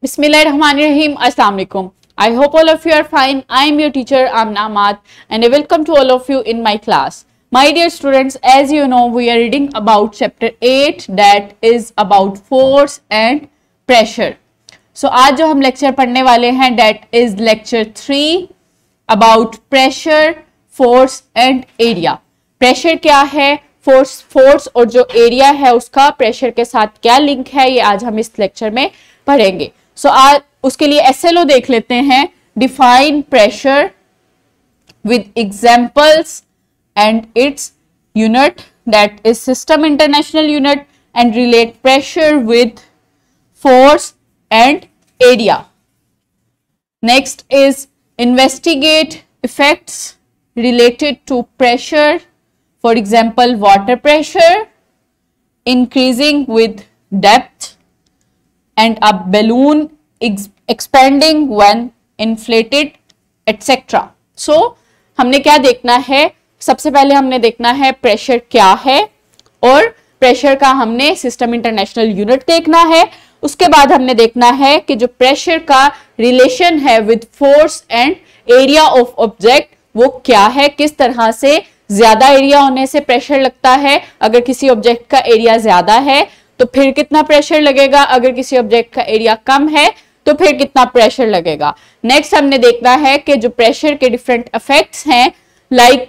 Bismillahirrahmanirrahim. Assalamu alaikum. I hope all of you are fine. I am your teacher Amna Ahmad and I welcome to all of you in my class. My dear students, as you know, we are reading about chapter 8 that is about force and pressure. So आज जो हम lecture पढ़ने वाले हैं that is lecture 3 about pressure, force and area. Pressure क्या है, force और जो एरिया है उसका प्रेशर के साथ क्या लिंक है, ये आज हम इस लेक्चर में पढ़ेंगे. सो आज उसके लिए एसएलओ देख लेते हैं. Define pressure with examples and its unit that is system international unit and relate pressure with force and area. Next is investigate effects related to pressure, for example water pressure increasing with depth and a balloon expanding when inflated etc. So हमने क्या देखना है, सबसे पहले हमने देखना है pressure क्या है और प्रेशर का हमने सिस्टम इंटरनेशनल यूनिट देखना है. उसके बाद हमने देखना है कि जो प्रेशर का रिलेशन है with force and area of object वो क्या है, किस तरह से ज्यादा एरिया होने से प्रेशर लगता है. अगर किसी ऑब्जेक्ट का एरिया ज्यादा है तो फिर कितना प्रेशर लगेगा, अगर किसी ऑब्जेक्ट का एरिया कम है तो फिर कितना प्रेशर लगेगा. नेक्स्ट हमने देखना है कि जो प्रेशर के डिफरेंट इफेक्ट्स हैं, लाइक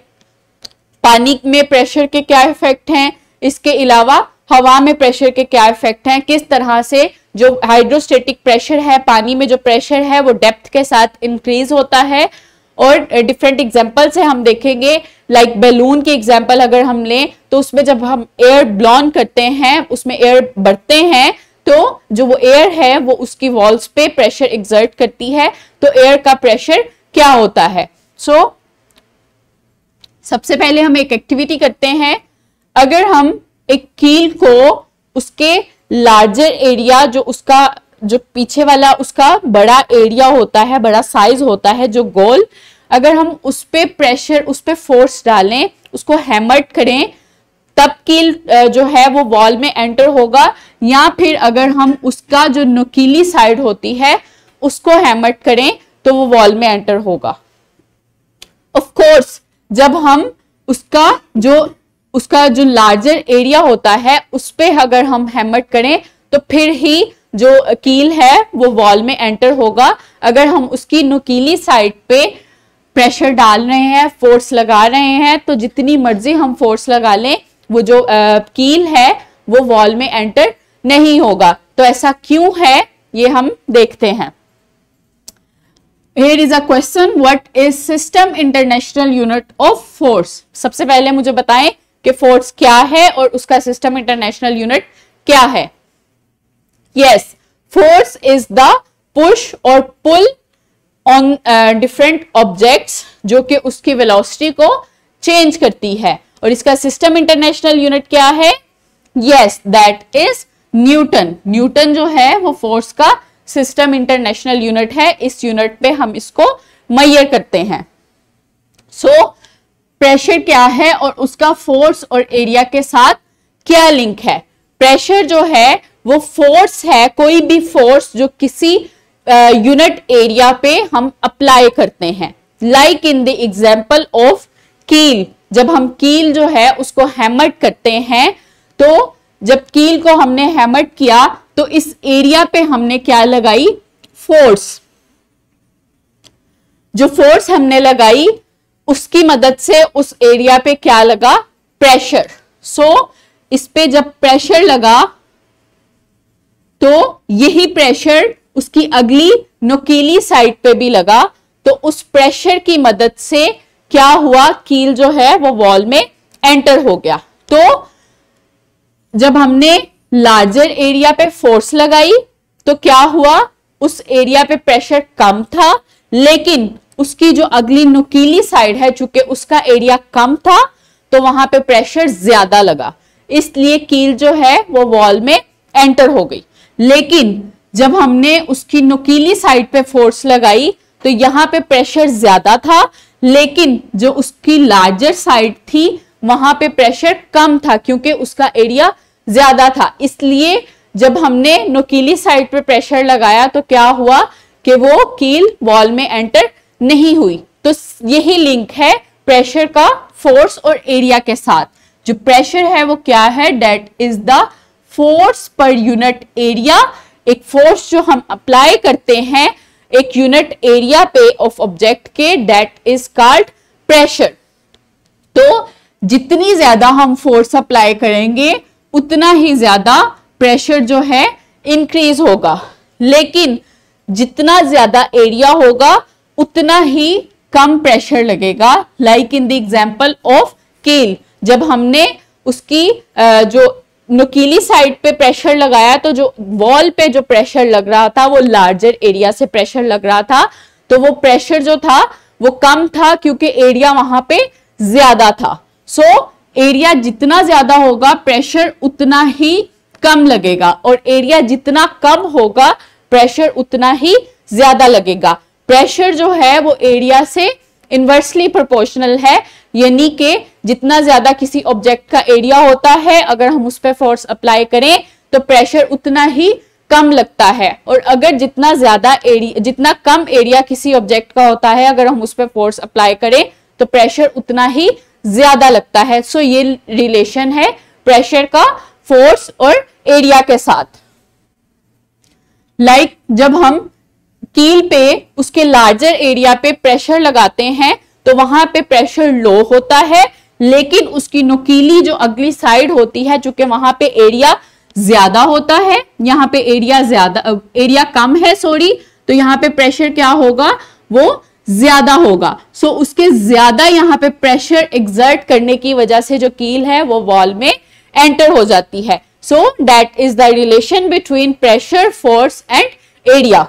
पानी में प्रेशर के क्या इफेक्ट हैं, इसके अलावा हवा में प्रेशर के क्या इफेक्ट हैं, किस तरह से जो हाइड्रोस्टेटिक प्रेशर है, पानी में जो प्रेशर है वो डेप्थ के साथ इंक्रीज होता है. और डिफरेंट एग्जांपल से हम देखेंगे, लाइक बैलून की एग्जांपल अगर हम लें तो उसमें जब हम एयर ब्लोन करते हैं, उसमें एयर बढ़ते हैं तो जो वो एयर है वो उसकी वॉल्स पे प्रेशर एक्सर्ट करती है. तो एयर का प्रेशर क्या होता है. सो सबसे पहले हम एक एक्टिविटी करते हैं. अगर हम एक कील को उसके लार्जर एरिया, जो उसका जो पीछे वाला उसका बड़ा एरिया होता है, बड़ा साइज होता है जो गोल, अगर हम उस पे प्रेशर, उस पे फोर्स डालें, उसको हैमर्ड करें, तब कील जो है वो वॉल में एंटर होगा. या फिर अगर हम उसका जो नुकीली साइड होती है उसको हैमर्ड करें तो वो वॉल में एंटर होगा. ऑफ कोर्स जब हम उसका जो लार्जर एरिया होता है उस पे अगर हम हैमर्ड करें तो फिर ही जो कील है वो वॉल में एंटर होगा. अगर हम उसकी नुकीली साइड पे प्रेशर डाल रहे हैं, फोर्स लगा रहे हैं, तो जितनी मर्जी हम फोर्स लगा लें वो जो कील है वो वॉल में एंटर नहीं होगा. तो ऐसा क्यों है ये हम देखते हैं. Here is a question, what is system international unit of force? सबसे पहले मुझे बताएं कि फोर्स क्या है और उसका सिस्टम इंटरनेशनल यूनिट क्या है. Yes, force is the push or pull on different objects जो कि उसकी वेलोसिटी को चेंज करती है. और इसका सिस्टम इंटरनेशनल यूनिट क्या है? Yes, that is Newton. Newton जो है वो फोर्स का सिस्टम इंटरनेशनल यूनिट है. इस यूनिट पे हम इसको मेजर करते हैं. सो प्रेशर क्या है और उसका फोर्स और एरिया के साथ क्या लिंक है. प्रेशर जो है वो फोर्स है, कोई भी फोर्स जो किसी यूनिट एरिया पे हम अप्लाई करते हैं. Like in the example of कील, जब हम कील जो है उसको हैमर्ड करते हैं, तो जब कील को हमने हैमर्ड किया तो इस एरिया पे हमने क्या लगाई, फोर्स. जो फोर्स हमने लगाई उसकी मदद से उस एरिया पे क्या लगा, प्रेशर. सो इस पे जब प्रेशर लगा तो यही प्रेशर उसकी अगली नुकीली साइड पे भी लगा. तो उस प्रेशर की मदद से क्या हुआ, कील जो है वो वॉल में एंटर हो गया. तो जब हमने लार्जर एरिया पे फोर्स लगाई तो क्या हुआ, उस एरिया पे प्रेशर कम था, लेकिन उसकी जो अगली नुकीली साइड है, चूंकि उसका एरिया कम था तो वहां पे प्रेशर ज्यादा लगा, इसलिए कील जो है वो वॉल में एंटर हो गई. लेकिन जब हमने उसकी नुकीली साइड पे फोर्स लगाई तो यहां पे प्रेशर ज्यादा था, लेकिन जो उसकी लार्जर साइड थी वहां पे प्रेशर कम था क्योंकि उसका एरिया ज्यादा था. इसलिए जब हमने नुकीली साइड पे प्रेशर लगाया तो क्या हुआ कि वो कील वॉल में एंटर नहीं हुई। तो यही लिंक है प्रेशर का फोर्स और एरिया के साथ। जो प्रेशर है वो क्या है, दैट इज द फोर्स पर यूनिट एरिया। एक फोर्स जो हम अप्लाई करते हैं एक यूनिट एरिया पे ऑफ ऑब्जेक्ट के, दैट इज कॉल्ड प्रेशर। तो जितनी ज्यादा हम फोर्स अप्लाई करेंगे उतना ही ज्यादा प्रेशर जो है इंक्रीज होगा, लेकिन जितना ज्यादा एरिया होगा उतना ही कम प्रेशर लगेगा। Like in the example of कील, जब हमने उसकी जो नुकीली साइड पे प्रेशर लगाया तो जो वॉल पे जो प्रेशर लग रहा था वो लार्जर एरिया से प्रेशर लग रहा था, तो वो प्रेशर जो था वो कम था क्योंकि एरिया वहां पे ज्यादा था। सो एरिया जितना ज्यादा होगा प्रेशर उतना ही कम लगेगा, और एरिया जितना कम होगा प्रेशर उतना ही ज्यादा लगेगा। प्रेशर जो है वो एरिया से इनवर्सली प्रोपोर्शनल है, यानी कि जितना ज्यादा किसी ऑब्जेक्ट का एरिया होता है अगर हम उस पर फोर्स अप्लाई करें तो प्रेशर उतना ही कम लगता है, और अगर जितना कम एरिया किसी ऑब्जेक्ट का होता है अगर हम उस पर फोर्स अप्लाई करें तो प्रेशर उतना ही ज्यादा लगता है। सो ये रिलेशन है प्रेशर का फोर्स और एरिया के साथ। लाइक जब हम कील पे उसके लार्जर एरिया पे प्रेशर लगाते हैं तो वहां पे प्रेशर लो होता है, लेकिन उसकी नुकीली जो अगली साइड होती है चूंकि वहां पे एरिया ज्यादा होता है, यहाँ पे एरिया कम है तो यहाँ पे प्रेशर क्या होगा, वो ज्यादा होगा। सो उसके ज्यादा यहाँ पे प्रेशर एक्सर्ट करने की वजह से जो कील है वो वॉल में एंटर हो जाती है। So that is the relation between pressure, force and area.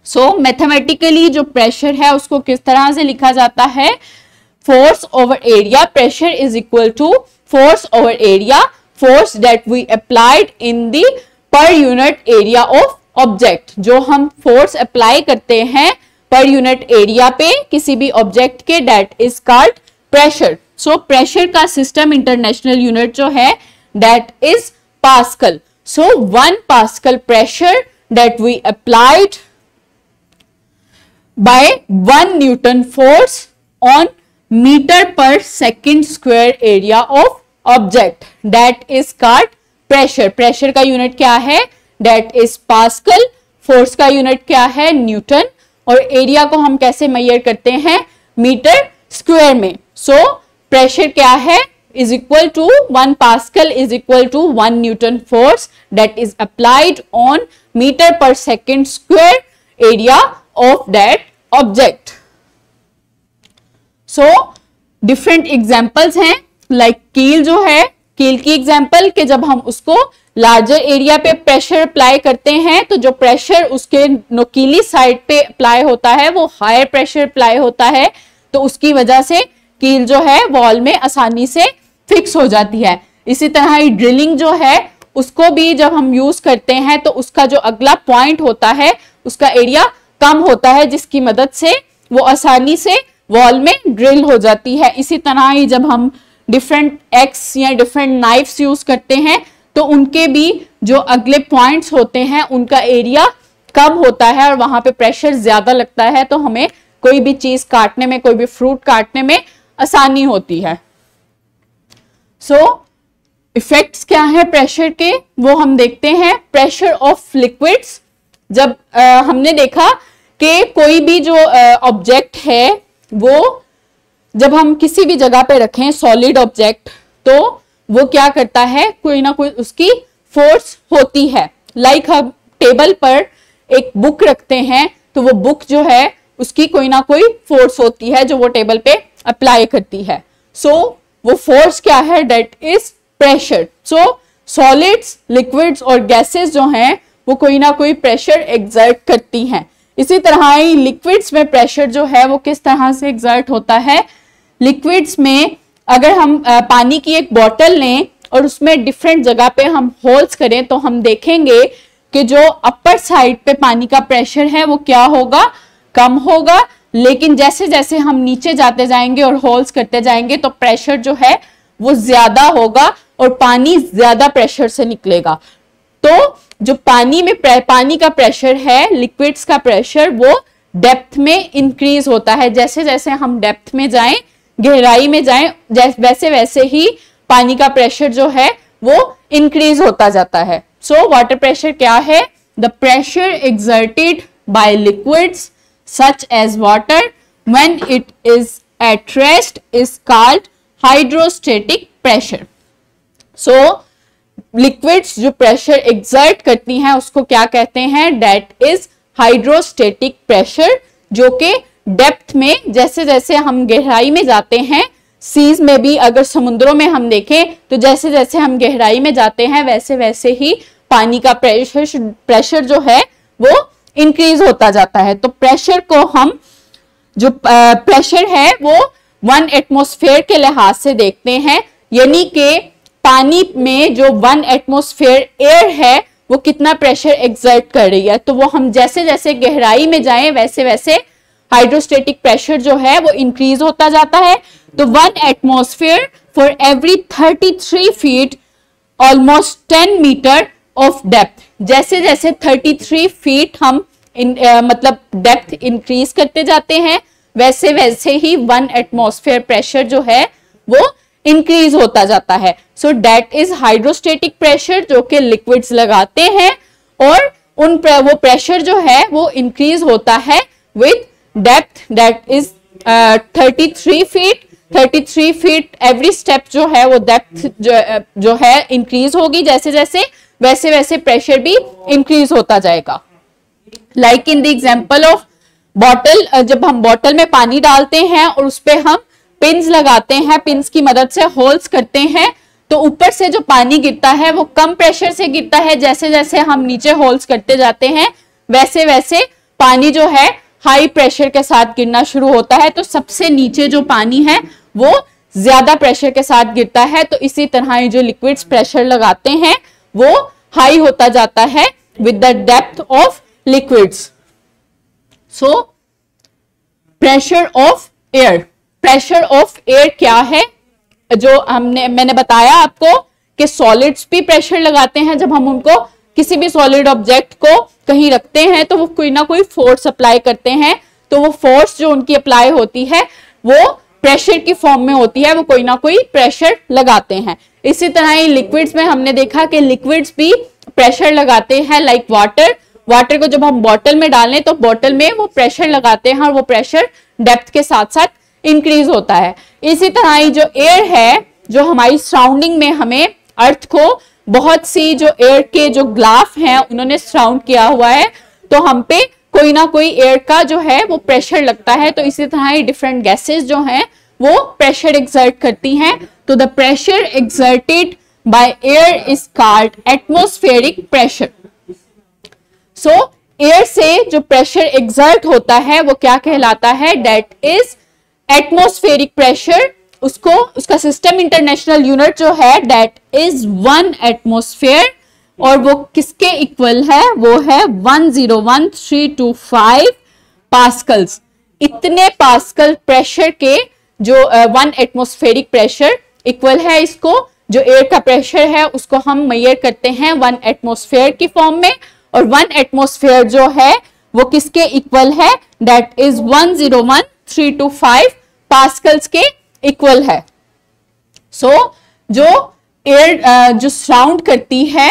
So mathematically जो प्रेशर है उसको किस तरह से लिखा जाता है, force over area. Pressure is equal to force over area, force that we applied in the per unit area of object. जो हम फोर्स अप्लाई करते हैं पर यूनिट एरिया पे किसी भी ऑब्जेक्ट के, that is called pressure. So pressure का सिस्टम इंटरनेशनल यूनिट जो है that is pascal. So 1 pascal pressure that we applied by 1 Newton force on meter per second square area of object, that is called pressure। Pressure का unit क्या है, that is Pascal। Force का unit क्या है, Newton. और area को हम कैसे मेजर करते हैं, मीटर स्क्वायर में। सो प्रेशर क्या है, is equal to 1 Pascal is equal to 1 Newton force that is applied on meter per second square area of that object। So different examples हैं, like कील जो है, कील की एग्जाम्पल कि जब हम उसको लार्जर एरिया पे प्रेशर अप्लाई करते हैं तो जो प्रेशर उसके नुकीली साइड पे अप्लाई होता है वो हायर प्रेशर अप्लाई होता है, तो उसकी वजह से कील जो है वॉल में आसानी से फिक्स हो जाती है। इसी तरह ही ड्रिलिंग जो है उसको भी जब हम यूज करते हैं तो उसका जो अगला पॉइंट होता है उसका एरिया कम होता है, जिसकी मदद से वो आसानी से वॉल में ड्रिल हो जाती है। इसी तरह ही जब हम डिफरेंट एक्स या डिफरेंट नाइफ्स यूज करते हैं तो उनके भी जो अगले पॉइंट्स होते हैं उनका एरिया कम होता है और वहां पे प्रेशर ज्यादा लगता है, तो हमें कोई भी चीज काटने में, कोई भी फ्रूट काटने में आसानी होती है। सो इफेक्ट्स क्या है प्रेशर के, वो हम देखते हैं। प्रेशर ऑफ लिक्विड्स, जब हमने देखा कि कोई भी जो ऑब्जेक्ट है वो जब हम किसी भी जगह पे रखें सॉलिड ऑब्जेक्ट, तो वो क्या करता है, कोई ना कोई उसकी फोर्स होती है। लाइक हम टेबल पर एक बुक रखते हैं तो वो बुक जो है उसकी कोई ना कोई फोर्स होती है जो वो टेबल पे अप्लाई करती है। सो वो फोर्स क्या है, that is pressure. So solids, liquids और गैसेस जो हैं वो कोई ना कोई प्रेशर एक्सर्ट करती हैं। इसी तरह ही लिक्विड्स में प्रेशर जो है वो किस तरह से एक्सर्ट होता है। लिक्विड्स में अगर हम पानी की एक बोतल लें और उसमें डिफरेंट जगह पे हम होल्स करें तो हम देखेंगे कि जो अपर साइड पे पानी का प्रेशर है वो क्या होगा, कम होगा। लेकिन जैसे जैसे हम नीचे जाते जाएंगे और होल्स करते जाएंगे तो प्रेशर जो है वो ज्यादा होगा और पानी ज्यादा प्रेशर से निकलेगा। तो जो पानी का प्रेशर है, लिक्विड्स का प्रेशर, वो डेप्थ में इंक्रीज होता है। जैसे जैसे हम डेप्थ में जाएं, गहराई में जाएं, वैसे वैसे ही पानी का प्रेशर जो है वो इंक्रीज होता जाता है। सो वाटर प्रेशर क्या है? The pressure exerted by liquids such as water when it is at rest is called hydrostatic pressure. So liquids जो प्रेशर एक्सर्ट करती हैं उसको क्या कहते हैं? दैट इज हाइड्रोस्टेटिक प्रेशर, जो कि डेप्थ में, जैसे जैसे हम गहराई में जाते हैं, सीज में भी, अगर समुद्रों में हम देखें तो जैसे जैसे हम गहराई में जाते हैं वैसे वैसे ही पानी का प्रेशर जो है वो इंक्रीज होता जाता है। तो प्रेशर को हम, जो प्रेशर है वो 1 एटमॉस्फेयर के लिहाज से देखते हैं, यानी कि पानी में जो 1 एटमॉस्फेयर एयर है वो कितना प्रेशर एक्सर्ट कर रही है। तो वो हम जैसे जैसे गहराई में जाएं वैसे वैसे हाइड्रोस्टेटिक प्रेशर जो है वो इंक्रीज होता जाता है। तो 1 atmosphere for every 33 feet almost 10 metre of depth. जैसे जैसे 33 फीट हम मतलब डेप्थ इंक्रीज करते जाते हैं वैसे वैसे ही 1 एटमॉस्फेयर प्रेशर जो है वो इंक्रीज होता जाता है। So that is hydrostatic pressure, जो कि लिक्विड्स लगाते हैं, और वो प्रेशर जो है वो इंक्रीज होता है with depth that is 33 feet. 33 feet every step जो है वो डेप्थ जो है इंक्रीज होगी, जैसे जैसे वैसे वैसे प्रेशर भी इंक्रीज होता जाएगा। Like in the example of bottle, जब हम बॉटल में पानी डालते हैं और उस पे हम पिन्स लगाते हैं, पिन्स की मदद से होल्स करते हैं, तो ऊपर से जो पानी गिरता है वो कम प्रेशर से गिरता है। जैसे जैसे हम नीचे होल्स करते जाते हैं वैसे वैसे पानी जो है हाई प्रेशर के साथ गिरना शुरू होता है। तो सबसे नीचे जो पानी है वो ज्यादा प्रेशर के साथ गिरता है। तो इसी तरह जो लिक्विड्स प्रेशर लगाते हैं वो हाई होता जाता है with the depth of liquids. So pressure of air, pressure of air क्या है? जो मैंने बताया आपको कि सॉलिड्स भी प्रेशर लगाते हैं। जब हम उनको, किसी भी सॉलिड ऑब्जेक्ट को कहीं रखते हैं तो वो कोई ना कोई फोर्स अप्लाई करते हैं, तो वो फोर्स जो उनकी अप्लाई होती है वो प्रेशर की फॉर्म में होती है, वो कोई ना कोई प्रेशर लगाते हैं। इसी तरह ही लिक्विड्स में हमने देखा कि लिक्विड्स भी प्रेशर लगाते हैं, लाइक वाटर। वाटर को जब हम बॉटल में डालें तो बॉटल में वो प्रेशर लगाते हैं और वो प्रेशर डेप्थ के साथ साथ इंक्रीज होता है। इसी तरह ही जो एयर है, जो हमारी सराउंडिंग में, हमें अर्थ को बहुत सी जो एयर के जो ग्लाफ हैं उन्होंने सराउंड किया हुआ है, तो हम पे कोई ना कोई एयर का जो है वो प्रेशर लगता है। तो इसी तरह ही डिफरेंट गैसेस जो हैं वो प्रेशर एक्सर्ट करती हैं। तो the pressure exerted by air is called atmospheric pressure. So air से जो प्रेशर एक्सर्ट होता है वो क्या कहलाता है? That is atmospheric pressure. उसको, उसका सिस्टम इंटरनेशनल यूनिट जो है दैट इज 1 एटमॉस्फेयर, और वो किसके इक्वल है? वो है 101325 पास्कल्स। इतने पास्कल प्रेशर के जो 1 एटमॉस्फेरिक प्रेशर इक्वल है इसको। जो एयर का प्रेशर है उसको हम मेजर करते हैं 1 एटमॉस्फेयर की फॉर्म में, और 1 एटमॉस्फेयर जो है वो किसके इक्वल है? दैट इज 101325 पास्कल्स के इक्वल है। सो जो एयर जो सराउंड करती है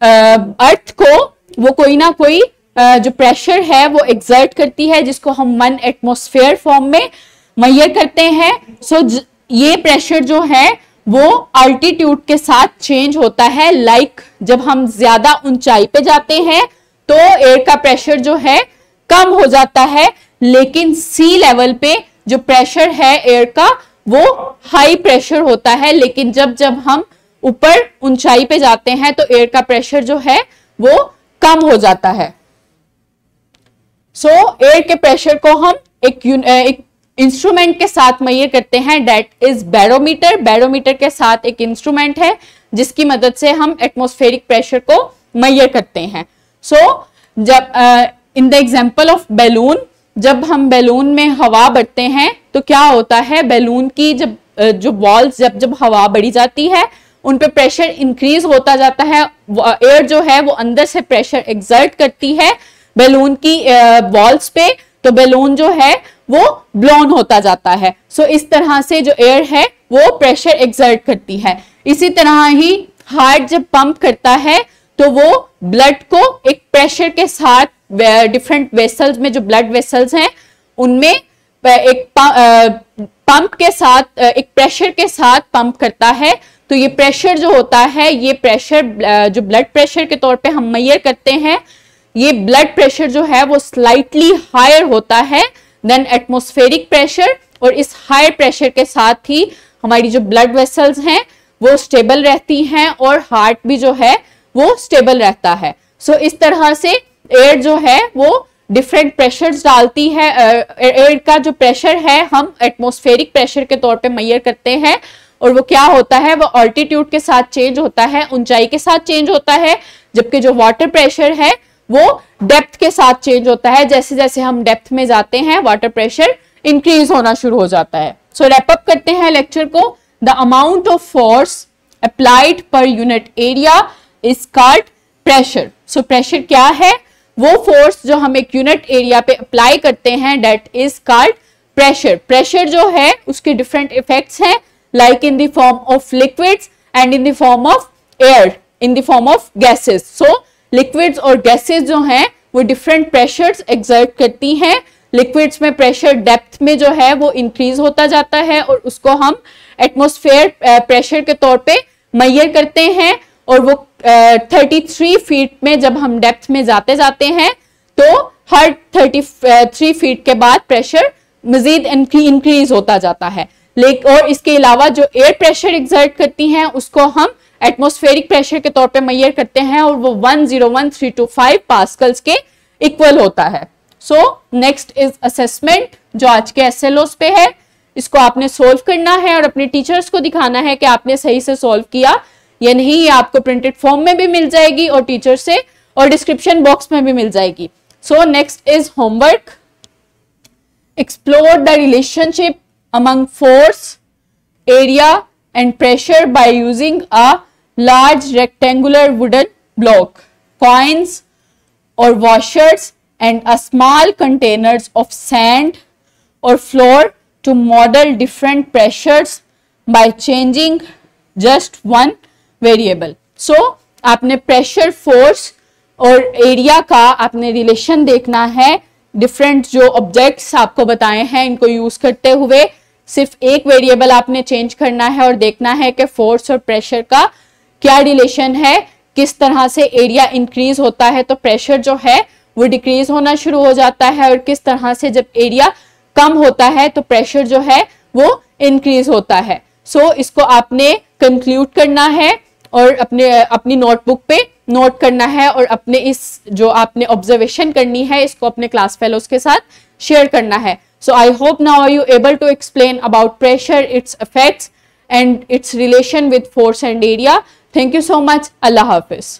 अर्थ को, वो कोई ना कोई जो प्रेशर है वो एक्सर्ट करती है, जिसको हम 1 एटमॉस्फेयर फॉर्म में मेजर करते हैं। सो ये प्रेशर जो है वो अल्टीट्यूड के साथ चेंज होता है। लाइक जब हम ज्यादा ऊंचाई पे जाते हैं तो एयर का प्रेशर जो है कम हो जाता है, लेकिन सी लेवल पे जो प्रेशर है एयर का वो हाई प्रेशर होता है। लेकिन जब जब हम ऊपर ऊंचाई पे जाते हैं तो एयर का प्रेशर जो है वो कम हो जाता है। सो एयर के प्रेशर को हम एक इंस्ट्रूमेंट के साथ मेजर करते हैं, दैट इज बैरोमीटर। बैरोमीटर के साथ एक इंस्ट्रूमेंट है जिसकी मदद से हम एटमॉस्फेरिक प्रेशर को मेजर करते हैं। सो जब in the example of balloon, जब हम बैलून में हवा भरते हैं तो क्या होता है? बैलून की जब जो वॉल्स जब हवा बढ़ी जाती है उन पे प्रेशर इंक्रीज होता जाता है, एयर जो है वो अंदर से प्रेशर एक्सर्ट करती है बैलून की वॉल्स पे, तो बैलून जो है वो ब्लोन होता जाता है। सो इस तरह से जो एयर है वो प्रेशर एक्सर्ट करती है। इसी तरह ही हार्ट जब पंप करता है तो वो ब्लड को एक प्रेशर के साथ, डिफरेंट वेसल्स में जो ब्लड वेसल्स हैं उनमें एक पंप के साथ, एक प्रेशर के साथ पंप करता है। तो ये प्रेशर जो होता है, ये प्रेशर जो ब्लड प्रेशर के तौर पे हम मेजर करते हैं, ये ब्लड प्रेशर जो है वो स्लाइटली हायर होता है देन एटमॉस्फेरिक प्रेशर, और इस हायर प्रेशर के साथ ही हमारी जो ब्लड वेसल्स हैं वो स्टेबल रहती हैं और हार्ट भी जो है वो स्टेबल रहता है। सो इस तरह से एयर जो है वो डिफरेंट प्रेशर्स डालती है। एयर का जो प्रेशर है हम एटमॉस्फेरिक प्रेशर के तौर पे मेजर करते हैं, और वो क्या होता है, वो ऑल्टीट्यूड के साथ चेंज होता है, ऊंचाई के साथ चेंज होता है, जबकि जो वाटर प्रेशर है वो डेप्थ के साथ चेंज होता है। जैसे जैसे हम डेप्थ में जाते हैं वाटर प्रेशर इंक्रीज होना शुरू हो जाता है। सो रैप अप करते हैं लेक्चर को। The amount of force applied पर unit area is called pressure. So pressure क्या है, वो फोर्स जो हम एक यूनिट एरिया पे अप्लाई करते हैं, that is called pressure. Pressure जो है उसके डिफरेंट इफेक्ट्स हैं, like in the form of liquids and in the form of air, in the form of gases. So liquids और गैसेस जो हैं वो डिफरेंट प्रेशर्स एक्सर्ट करती हैं। लिक्विड्स में प्रेशर डेप्थ में जो है वो इंक्रीज होता जाता है और उसको हम एटमॉस्फेयर प्रेशर के तौर पे मेजर करते हैं, और वो 33 फीट में जब हम डेप्थ में जाते हैं तो हर 33 फीट के बाद प्रेशर मजीद इंक्रीज होता जाता है। और इसके अलावा जो एयर प्रेशर एक्सर्ट करती हैं उसको हम एटमॉस्फेरिक प्रेशर के तौर पे मेजर करते हैं, और वो 101,325 पास्कल्स के इक्वल होता है। सो नेक्स्ट इज असेसमेंट, जो आज के एसएलओस पे है। इसको आपने सोल्व करना है और अपने टीचर्स को दिखाना है कि आपने सही से सोल्व किया या नहीं। ये आपको प्रिंटेड फॉर्म में भी मिल जाएगी और टीचर से, और डिस्क्रिप्शन बॉक्स में भी मिल जाएगी। So next is homework. Explore the relationship among force, area and pressure by using a large rectangular wooden block, coins और washers and a small containers of sand or flour to model different pressures by changing just one variable. So आपने pressure, force और area का आपने relation देखना है। Different जो objects आपको बताए हैं इनको यूज करते हुए सिर्फ एक वेरिएबल आपने चेंज करना है और देखना है कि फोर्स और प्रेशर का क्या रिलेशन है, किस तरह से एरिया इंक्रीज होता है तो प्रेशर जो है वो डिक्रीज होना शुरू हो जाता है, और किस तरह से जब एरिया कम होता है तो प्रेशर जो है वो इंक्रीज होता है। सो इसको आपने कंक्लूड करना है और अपनी नोटबुक पे नोट करना है, और अपने इस जो आपने ऑब्जर्वेशन करनी है इसको अपने क्लास फेलोज के साथ शेयर करना है। So I hope now are you able to explain about pressure, its effects and its relation with force and area. Thank you so much. अल्लाह हाफिज।